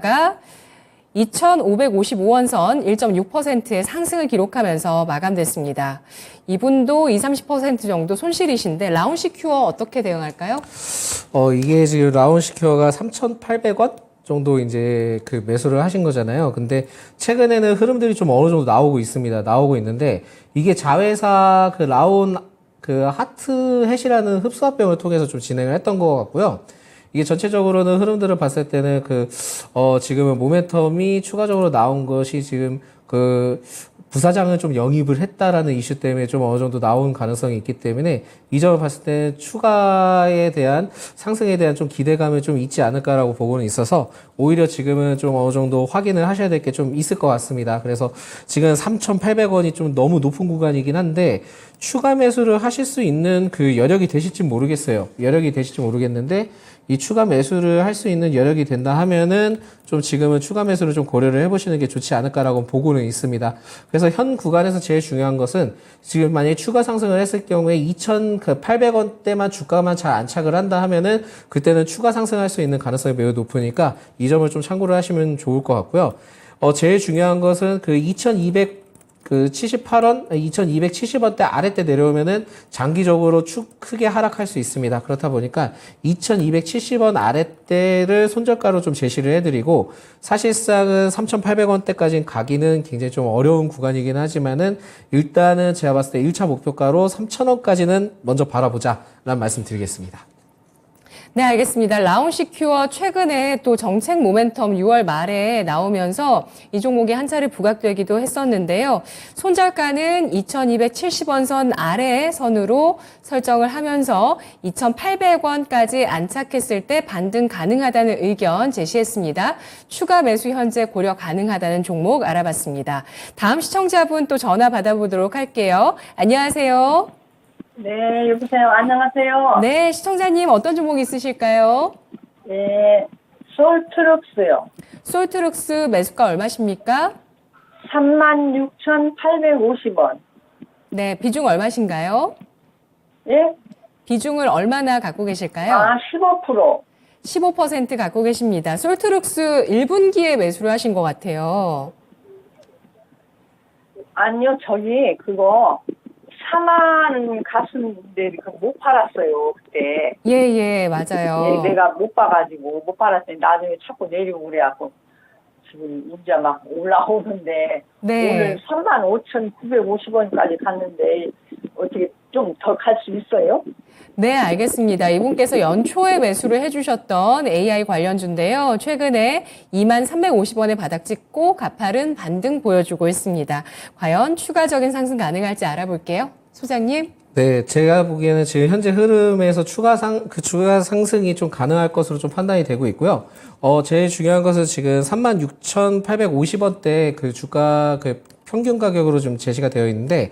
Speaker 1: 2,555원 선 1.6%의 상승을 기록하면서 마감됐습니다. 이분도 20-30% 정도 손실이신데 라운시큐어 어떻게 대응할까요?
Speaker 3: 이게 지금 라운시큐어가 3,800원 정도 이제 그 매수를 하신 거잖아요. 근데 최근에는 흐름들이 좀 어느 정도 나오고 있습니다. 나오고 있는데 이게 자회사 그 라운 그 하트햇이라는 흡수합병을 통해서 좀 진행을 했던 것 같고요. 이게 전체적으로는 흐름들을 봤을 때는 지금은 모멘텀이 추가적으로 나온 것이 지금 부사장을 좀 영입을 했다라는 이슈 때문에 좀 어느 정도 나온 가능성이 있기 때문에 이 점을 봤을 때 추가에 대한 상승에 대한 좀 기대감이 좀 있지 않을까라고 보고는 있어서 오히려 지금은 좀 어느 정도 확인을 하셔야 될 게 좀 있을 것 같습니다. 그래서 지금 3,800원이 좀 너무 높은 구간이긴 한데 추가 매수를 하실 수 있는 그 여력이 되실지 모르겠어요. 여력이 되실지 모르겠는데 이 추가 매수를 할 수 있는 여력이 된다 하면은 좀 지금은 추가 매수를 좀 고려를 해보시는 게 좋지 않을까라고 보고는 있습니다. 그래서 현 구간에서 제일 중요한 것은 지금 만약에 추가 상승을 했을 경우에 2,800원대만 주가만 잘 안착을 한다 하면은 그때는 추가 상승할 수 있는 가능성이 매우 높으니까 이 점을 좀 참고를 하시면 좋을 것 같고요. 제일 중요한 것은 78원, 2270원대 아래때 내려오면은 장기적으로 크게 하락할 수 있습니다. 그렇다 보니까 2270원 아래때를 손절가로 좀 제시를 해드리고 사실상은 3800원대까지 가기는 굉장히 좀 어려운 구간이긴 하지만은 일단은 제가 봤을 때 1차 목표가로 3000원까지는 먼저 바라보자 라는 말씀 드리겠습니다.
Speaker 1: 네, 알겠습니다. 라운시큐어 최근에 또 정책 모멘텀 6월 말에 나오면서 이 종목이 한 차례 부각되기도 했었는데요. 손절가는 2,270원 선 아래 선으로 설정을 하면서 2,800원까지 안착했을 때 반등 가능하다는 의견 제시했습니다. 추가 매수 현재 고려 가능하다는 종목 알아봤습니다. 다음 시청자분 또 전화 받아보도록 할게요. 안녕하세요.
Speaker 5: 네, 여보세요. 안녕하세요.
Speaker 1: 네, 시청자님 어떤 종목 있으실까요?
Speaker 5: 네, 솔트럭스요.
Speaker 1: 솔트룩스 매수가 얼마십니까?
Speaker 5: 36,850원.
Speaker 1: 네, 비중 얼마신가요?
Speaker 5: 예?
Speaker 1: 비중을 얼마나 갖고 계실까요?
Speaker 5: 15%.
Speaker 1: 15% 갖고 계십니다. 솔트룩스 1분기에 매수를 하신 것 같아요.
Speaker 5: 아니요, 저기, 그거, 4만 갔었는데, 못 팔았어요, 그때.
Speaker 1: 예, 맞아요.
Speaker 5: 예, 내가 못 봐가지고, 못 팔았더니 나중에 자꾸 내리고 그래갖고, 지금 이제 막 올라오는데,
Speaker 1: 네.
Speaker 5: 오늘 35,950원까지 갔는데, 어떻게 좀 더 갈 수 있어요?
Speaker 1: 네, 알겠습니다. 이분께서 연초에 매수를 해주셨던 AI 관련주인데요. 최근에 2350원에 바닥 찍고 가파른 반등 보여주고 있습니다. 과연 추가적인 상승 가능할지 알아볼게요. 소장님.
Speaker 3: 네, 제가 보기에는 지금 현재 흐름에서 추가 상승이 좀 가능할 것으로 좀 판단이 되고 있고요. 제일 중요한 것은 지금 36,850원대 그 주가 평균 가격으로 좀 제시가 되어 있는데,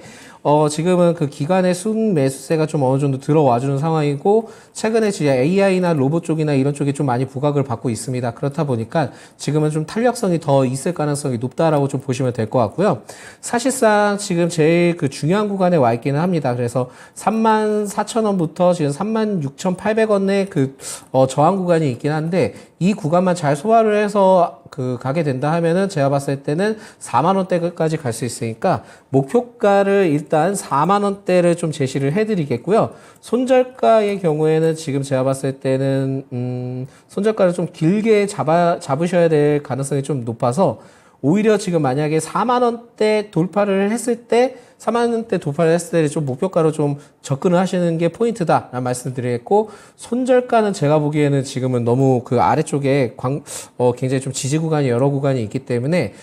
Speaker 3: 지금은 그 기관의 순 매수세가 좀 어느 정도 들어와주는 상황이고, 최근에 진짜 AI나 로봇 쪽이나 이런 쪽이 좀 많이 부각을 받고 있습니다. 그렇다 보니까 지금은 좀 탄력성이 더 있을 가능성이 높다라고 좀 보시면 될 것 같고요. 사실상 지금 제일 그 중요한 구간에 와 있기는 합니다. 그래서 34,000원부터 지금 36,800원의 저항 구간이 있긴 한데, 이 구간만 잘 소화를 해서 가게 된다 하면은 제가 봤을 때는 4만원대까지 갈 수 있으니까 목표가를 일단 4만원대를 좀 제시를 해드리겠고요. 손절가의 경우에는 지금 제가 봤을 때는 손절가를 좀 길게 잡으셔야 될 가능성이 좀 높아서 오히려 지금 만약에 4만원대 돌파를 했을 때 4만 원대 도파를 했을 때 좀 목표가로 좀 접근을 하시는 게 포인트다라는 말씀을 드리겠고, 손절가는 제가 보기에는 지금은 너무 그 아래쪽에 굉장히 좀 지지 구간이 여러 구간이 있기 때문에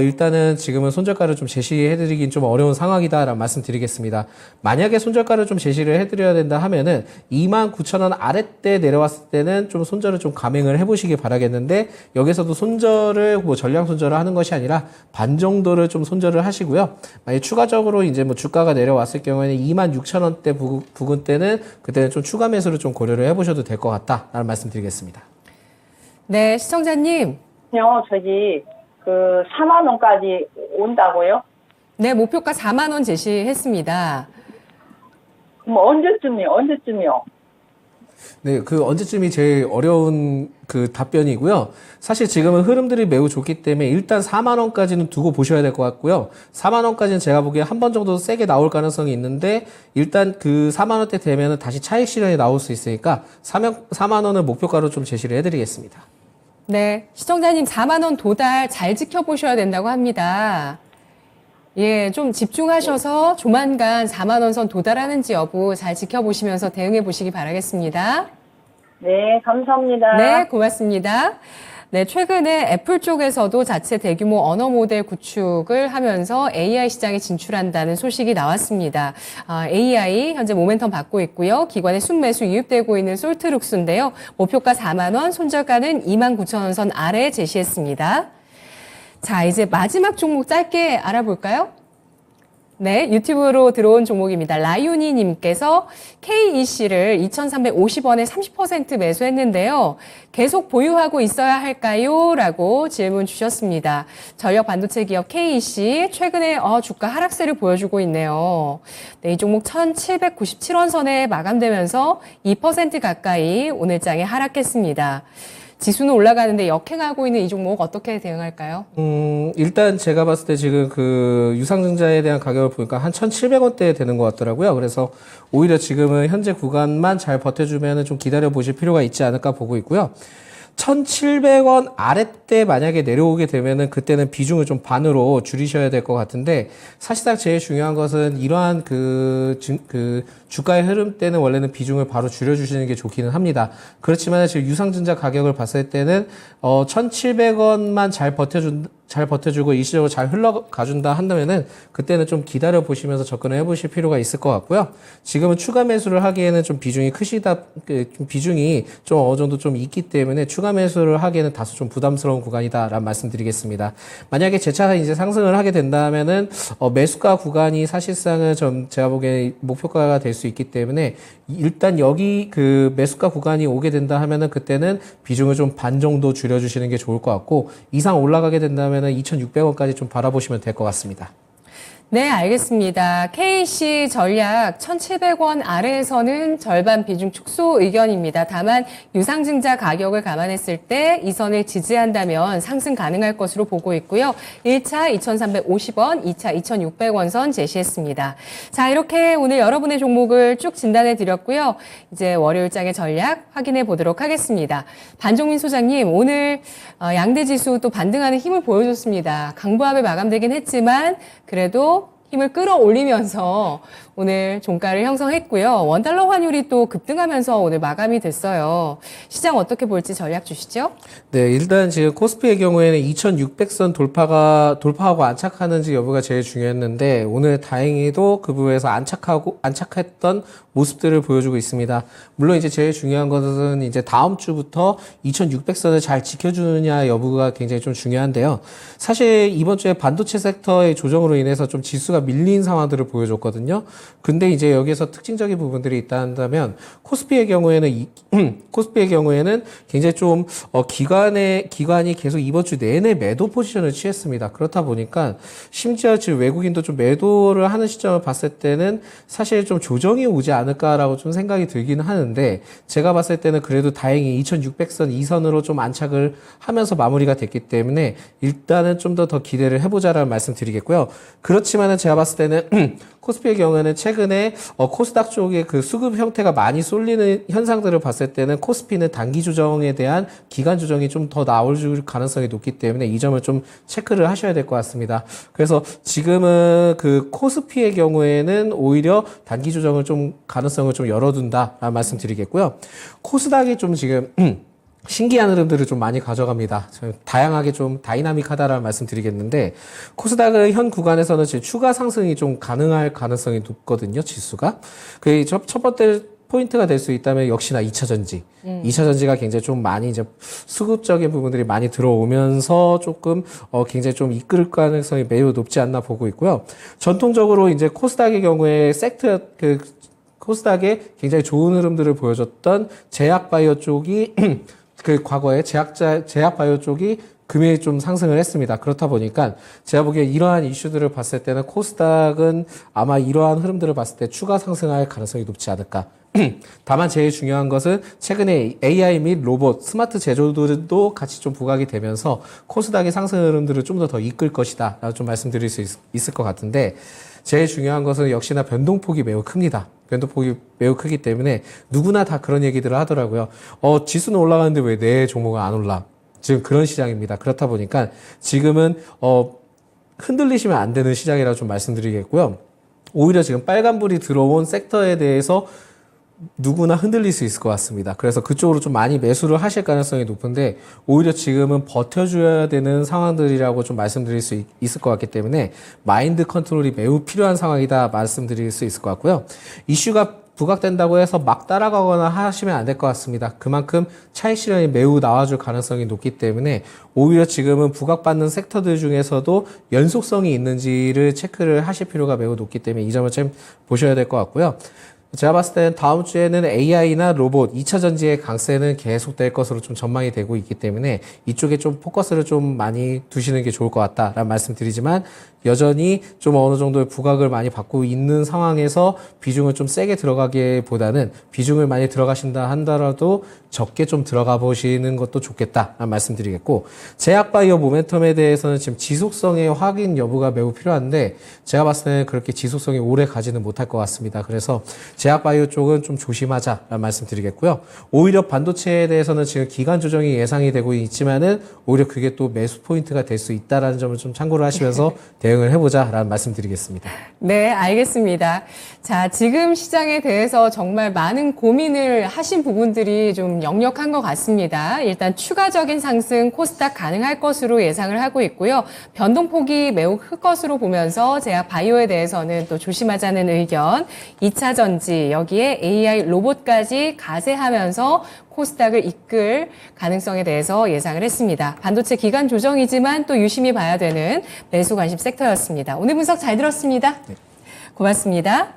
Speaker 3: 일단은 지금은 손절가를 좀 제시해드리긴 좀 어려운 상황이다라는 말씀 드리겠습니다. 만약에 손절가를 좀 제시를 해드려야 된다 하면은 29,000원 아래때 내려왔을 때는 좀 손절을 좀 감행을 해보시기 바라겠는데, 여기서도 손절을 뭐 전량 손절을 하는 것이 아니라 반 정도를 좀 손절을 하시고요. 만약 추가적으로 이제 뭐 주가가 내려왔을 경우에는 26,000원대 부근 때는 그때는 좀 추가 매수를 좀 고려를 해보셔도 될 것 같다라는 말씀 드리겠습니다.
Speaker 1: 네, 시청자님.
Speaker 5: 저기 그 4만 원까지 온다고요?
Speaker 1: 네, 목표가 4만 원 제시했습니다.
Speaker 5: 그럼 언제쯤이요?
Speaker 3: 네, 그 언제쯤이 제일 어려운 그 답변이고요. 사실 지금은 흐름들이 매우 좋기 때문에 일단 4만 원까지는 두고 보셔야 될 것 같고요. 4만 원까지는 제가 보기에 한 번 정도 세게 나올 가능성이 있는데, 일단 그 4만 원대 되면은 다시 차익 실현이 나올 수 있으니까 4만 원을 목표가로 좀 제시를 해드리겠습니다.
Speaker 1: 네, 시청자님 4만 원 도달 잘 지켜보셔야 된다고 합니다. 예, 좀 집중하셔서 조만간 4만 원 선 도달하는지 여부 잘 지켜보시면서 대응해 보시기 바라겠습니다.
Speaker 5: 네, 감사합니다.
Speaker 1: 네, 고맙습니다. 네, 최근에 애플 쪽에서도 자체 대규모 언어 모델 구축을 하면서 AI 시장에 진출한다는 소식이 나왔습니다. AI 현재 모멘텀 받고 있고요. 기관의 순매수 유입되고 있는 솔트룩스인데요. 목표가 4만 원, 손절가는 29,000원 선 아래 제시했습니다. 자, 이제 마지막 종목 짧게 알아볼까요? 네, 유튜브로 들어온 종목입니다. 라유니 님께서 KEC를 2,350원에 30% 매수했는데요. 계속 보유하고 있어야 할까요? 라고 질문 주셨습니다. 전력 반도체 기업 KEC 최근에 주가 하락세를 보여주고 있네요. 네, 이 종목 1,797원 선에 마감되면서 2% 가까이 오늘장에 하락했습니다. 지수는 올라가는데 역행하고 있는 이 종목 어떻게 대응할까요?
Speaker 3: 일단 제가 봤을 때 지금 그 유상증자에 대한 가격을 보니까 한 1,700원대 되는 것 같더라고요. 그래서 오히려 지금은 현재 구간만 잘 버텨주면 좀 기다려 보실 필요가 있지 않을까 보고 있고요. 1,700원 아래때 만약에 내려오게 되면은 그때는 비중을 좀 반으로 줄이셔야 될 것 같은데, 사실상 제일 중요한 것은 이러한 그 주가의 흐름 때는 원래는 비중을 바로 줄여주시는 게 좋기는 합니다. 그렇지만 지금 유상증자 가격을 봤을 때는 1,700원만 잘 버텨주고 일시적으로 잘 흘러가준다 한다면은 그때는 좀 기다려 보시면서 접근을 해보실 필요가 있을 것 같고요. 지금은 추가 매수를 하기에는 좀 비중이 비중이 좀 어느 정도 좀 있기 때문에 추가 매수를 하기에는 다소 좀 부담스러운 구간이다라는 말씀드리겠습니다. 만약에 재차 이제 상승을 하게 된다면은 매수가 구간이 사실상은 좀 제가 보기에 목표가가 될 수 있기 때문에 일단 여기 그 매수가 구간이 오게 된다 하면은 그때는 비중을 좀 반 정도 줄여주시는 게 좋을 것 같고, 이상 올라가게 된다면은 2,600원까지 좀 바라보시면 될 것 같습니다.
Speaker 1: 네, 알겠습니다. KC 전략 1,700원 아래에서는 절반 비중 축소 의견입니다. 다만 유상증자 가격을 감안했을 때 이 선을 지지한다면 상승 가능할 것으로 보고 있고요. 1차 2,350원, 2차 2,600원 선 제시했습니다. 자, 이렇게 오늘 여러분의 종목을 쭉 진단해 드렸고요. 이제 월요일장의 전략 확인해 보도록 하겠습니다. 반종민 소장님, 오늘 양대지수 또 반등하는 힘을 보여줬습니다. 강보합에 마감되긴 했지만 그래도 힘을 끌어올리면서 오늘 종가를 형성했고요. 원달러 환율이 또 급등하면서 오늘 마감이 됐어요. 시장 어떻게 볼지 전략 주시죠?
Speaker 3: 네, 일단 지금 코스피의 경우에는 2,600선 돌파하고 안착하는지 여부가 제일 중요했는데, 오늘 다행히도 그 부분에서 안착했던 모습들을 보여주고 있습니다. 물론 이제 제일 중요한 것은 이제 다음 주부터 2,600선을 잘 지켜주느냐 여부가 굉장히 좀 중요한데요. 사실 이번 주에 반도체 섹터의 조정으로 인해서 좀 지수가 밀린 상황들을 보여줬거든요. 근데 이제 여기에서 특징적인 부분들이 있다 한다면, 코스피의 경우에는 굉장히 좀 기관이 계속 이번 주 내내 매도 포지션을 취했습니다. 그렇다 보니까 심지어 지금 외국인도 좀 매도를 하는 시점을 봤을 때는 사실 좀 조정이 오지 않을까라고 좀 생각이 들기는 하는데, 제가 봤을 때는 그래도 다행히 2,600선 이선으로 좀 안착을 하면서 마무리가 됐기 때문에 일단은 좀 더 기대를 해보자라는 말씀 드리겠고요. 그렇지만은 제가 봤을 때는 코스피의 경우에는 최근에 코스닥 쪽에 그 수급 형태가 많이 쏠리는 현상들을 봤을 때는 코스피는 단기 조정에 대한 기간 조정이 좀 더 나올 가능성이 높기 때문에 이 점을 좀 체크를 하셔야 될 것 같습니다. 그래서 지금은 그 코스피의 경우에는 오히려 단기 조정을 좀 가능성을 좀 열어둔다라는 말씀 드리겠고요. 코스닥이 좀 지금 신기한 흐름들을 좀 많이 가져갑니다. 다양하게 좀 다이나믹하다라는 말씀 드리겠는데, 코스닥은 현 구간에서는 지금 추가 상승이 좀 가능할 가능성이 높거든요, 지수가. 그 첫 번째 포인트가 될 수 있다면 역시나 2차 전지. 2차 전지가 굉장히 좀 많이 이제 수급적인 부분들이 많이 들어오면서 조금 굉장히 좀 이끌 가능성이 매우 높지 않나 보고 있고요. 전통적으로 이제 코스닥의 경우에 코스닥에 굉장히 좋은 흐름들을 보여줬던 제약바이오 쪽이 그 과거에 제약바이오 쪽이 금일 좀 상승을 했습니다. 그렇다 보니까 제가 보기에 이러한 이슈들을 봤을 때는 코스닥은 아마 이러한 흐름들을 봤을 때 추가 상승할 가능성이 높지 않을까. 다만 제일 중요한 것은 최근에 AI 및 로봇, 스마트 제조들도 같이 좀 부각이 되면서 코스닥의 상승 흐름들을 좀 더 이끌 것이다 라고 좀 말씀드릴 수 있을 것 같은데, 제일 중요한 것은 역시나 변동폭이 매우 큽니다. 변동폭이 매우 크기 때문에 누구나 다 그런 얘기들을 하더라고요. 지수는 올라가는데 왜 내 종목은 안 올라? 지금 그런 시장입니다. 그렇다 보니까 지금은 흔들리시면 안 되는 시장이라고 좀 말씀드리겠고요. 오히려 지금 빨간불이 들어온 섹터에 대해서 누구나 흔들릴 수 있을 것 같습니다. 그래서 그쪽으로 좀 많이 매수를 하실 가능성이 높은데, 오히려 지금은 버텨줘야 되는 상황들이라고 좀 말씀드릴 수 있을 것 같기 때문에 마인드 컨트롤이 매우 필요한 상황이다 말씀드릴 수 있을 것 같고요. 이슈가 부각된다고 해서 막 따라가거나 하시면 안 될 것 같습니다. 그만큼 차익 실현이 매우 나와줄 가능성이 높기 때문에 오히려 지금은 부각받는 섹터들 중에서도 연속성이 있는지를 체크를 하실 필요가 매우 높기 때문에 이 점을 좀 보셔야 될 것 같고요. 제가 봤을 때는 다음 주에는 AI나 로봇, 2차 전지의 강세는 계속될 것으로 좀 전망이 되고 있기 때문에 이쪽에 좀 포커스를 좀 많이 두시는 게 좋을 것 같다라는 말씀 드리지만, 여전히 좀 어느 정도의 부각을 많이 받고 있는 상황에서 비중을 좀 세게 들어가기보다는 비중을 많이 들어가신다 한다라도 적게 좀 들어가 보시는 것도 좋겠다라는 말씀 드리겠고, 제약바이오 모멘텀에 대해서는 지금 지속성의 확인 여부가 매우 필요한데, 제가 봤을 때는 그렇게 지속성이 오래 가지는 못할 것 같습니다. 그래서 제약바이오 쪽은 좀 조심하자라는 말씀 드리겠고요. 오히려 반도체에 대해서는 지금 기간 조정이 예상이 되고 있지만은 오히려 그게 또 매수 포인트가 될 수 있다라는 점을 좀 참고를 하시면서 대응을 해보자라는 말씀 드리겠습니다.
Speaker 1: 네, 알겠습니다. 자, 지금 시장에 대해서 정말 많은 고민을 하신 부분들이 좀 역력한 것 같습니다. 일단 추가적인 상승 코스닥 가능할 것으로 예상을 하고 있고요. 변동폭이 매우 클 것으로 보면서 제약 바이오에 대해서는 또 조심하자는 의견, 2차 전지, 여기에 AI 로봇까지 가세하면서 코스닥을 이끌 가능성에 대해서 예상을 했습니다. 반도체 기간 조정이지만 또 유심히 봐야 되는 매수 관심 섹터였습니다. 오늘 분석 잘 들었습니다. 고맙습니다.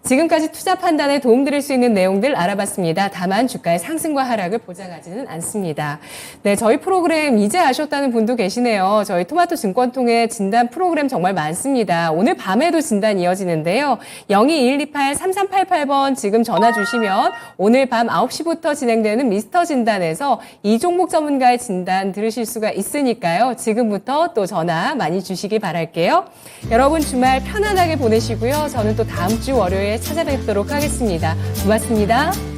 Speaker 1: 지금까지 투자 판단에 도움드릴 수 있는 내용들 알아봤습니다. 다만 주가의 상승과 하락을 보장하지는 않습니다. 네, 저희 프로그램 이제 아셨다는 분도 계시네요. 저희 토마토 증권통의 진단 프로그램 정말 많습니다. 오늘 밤에도 진단 이어지는데요. 02-128-3388번 지금 전화 주시면 오늘 밤 9시부터 진행되는 미스터 진단에서 이 종목 전문가의 진단 들으실 수가 있으니까요. 지금부터 또 전화 많이 주시기 바랄게요. 여러분 주말 편안하게 보내시고요. 저는 또 다음 주 월요일에 찾아뵙도록 하겠습니다. 고맙습니다.